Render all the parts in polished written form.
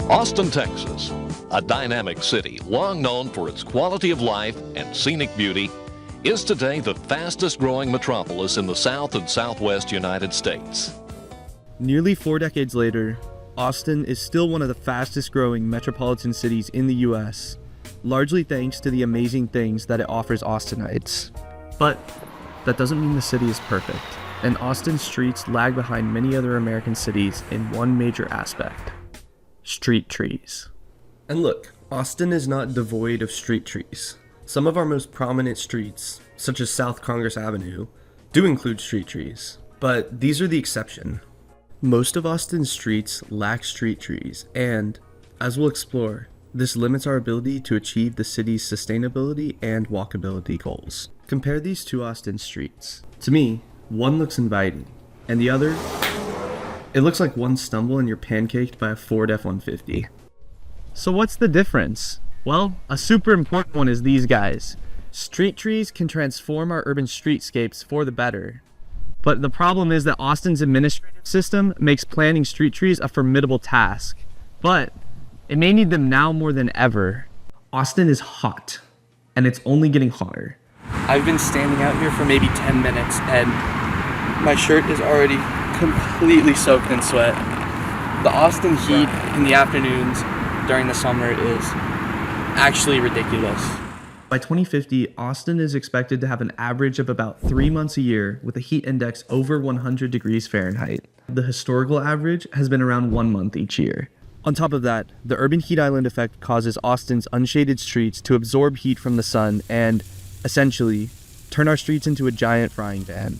Austin, Texas, a dynamic city long known for its quality of life and scenic beauty, is today the fastest growing metropolis in the South and Southwest United States. Nearly 4 decades later, Austin is still one of the fastest growing metropolitan cities in the US, largely thanks to the amazing things that it offers Austinites. But that doesn't mean the city is perfect, and Austin's streets lag behind many other American cities in one major aspect: street trees. And look, Austin is not devoid of street trees. Some of our most prominent streets, such as South Congress Avenue, do include street trees, but these are the exception. Most of Austin's streets lack street trees, and, as we'll explore, this limits our ability to achieve the city's sustainability and walkability goals. Compare these two Austin streets. To me, one looks inviting, and the other, it looks like one stumble and you're pancaked by a Ford F-150. So what's the difference? Well, a super important one is these guys. Street trees can transform our urban streetscapes for the better. But the problem is that Austin's administrative system makes planting street trees a formidable task. But it may need them now more than ever. Austin is hot, and it's only getting hotter. I've been standing out here for maybe 10 minutes and my shirt is already completely soaked in sweat. The Austin heat in the afternoons during the summer is actually ridiculous. By 2050, Austin is expected to have an average of about 3 months a year with a heat index over 100 degrees Fahrenheit. The historical average has been around 1 month each year. On top of that, the urban heat island effect causes Austin's unshaded streets to absorb heat from the sun and, essentially, turn our streets into a giant frying pan.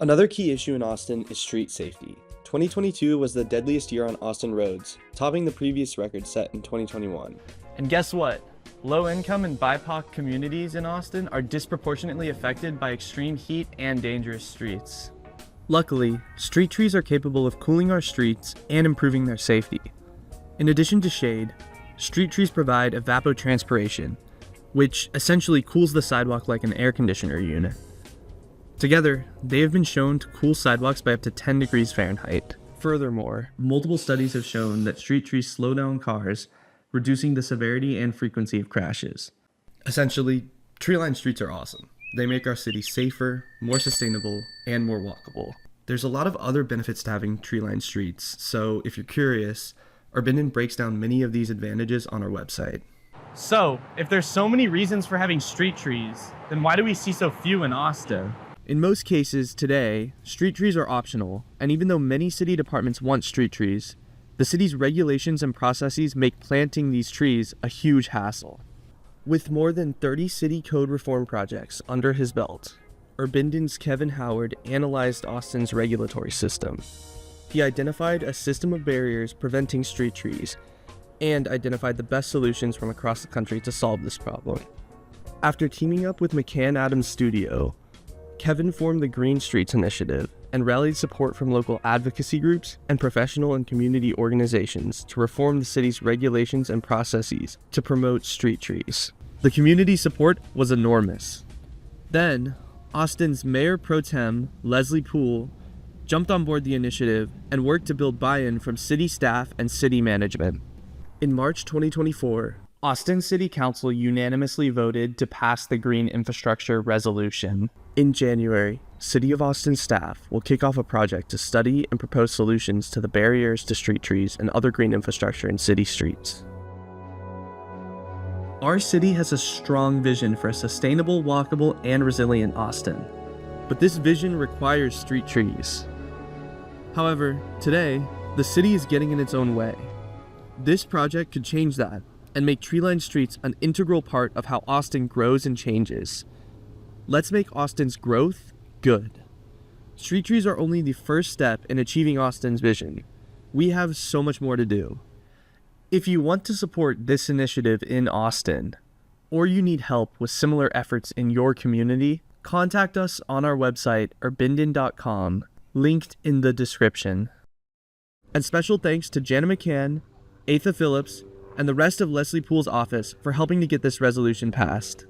Another key issue in Austin is street safety. 2022 was the deadliest year on Austin roads, topping the previous record set in 2021. And guess what? Low-income and BIPOC communities in Austin are disproportionately affected by extreme heat and dangerous streets. Luckily, street trees are capable of cooling our streets and improving their safety. In addition to shade, street trees provide evapotranspiration, which essentially cools the sidewalk like an air conditioner unit. Together, they have been shown to cool sidewalks by up to 10 degrees Fahrenheit. Furthermore, multiple studies have shown that street trees slow down cars, reducing the severity and frequency of crashes. Essentially, tree-lined streets are awesome. They make our city safer, more sustainable, and more walkable. There's a lot of other benefits to having tree-lined streets, so if you're curious, Urbinden breaks down many of these advantages on our website. So, if there's so many reasons for having street trees, then why do we see so few in Austin? In most cases today, street trees are optional, and even though many city departments want street trees, the city's regulations and processes make planting these trees a huge hassle. With more than 30 city code reform projects under his belt, Urbinden's Kevin Howard analyzed Austin's regulatory system. He identified a system of barriers preventing street trees and identified the best solutions from across the country to solve this problem. After teaming up with McCann Adams Studio, Kevin formed the Green Streets Initiative and rallied support from local advocacy groups and professional and community organizations to reform the city's regulations and processes to promote street trees. The community support was enormous. Then, Austin's Mayor Pro Tem, Leslie Poole, jumped on board the initiative and worked to build buy-in from city staff and city management. In March 2024, Austin City Council unanimously voted to pass the Green Infrastructure Resolution. In January, City of Austin staff will kick off a project to study and propose solutions to the barriers to street trees and other green infrastructure in city streets. Our city has a strong vision for a sustainable, walkable, and resilient Austin, but this vision requires street trees. However, today, the city is getting in its own way. This project could change that and make tree-lined streets an integral part of how Austin grows and changes. Let's make Austin's growth good. Street trees are only the first step in achieving Austin's vision. We have so much more to do. If you want to support this initiative in Austin, or you need help with similar efforts in your community, contact us on our website, urbinden.com, linked in the description. And special thanks to Jana McCann, Atha Phillips, and the rest of Leslie Poole's office for helping to get this resolution passed.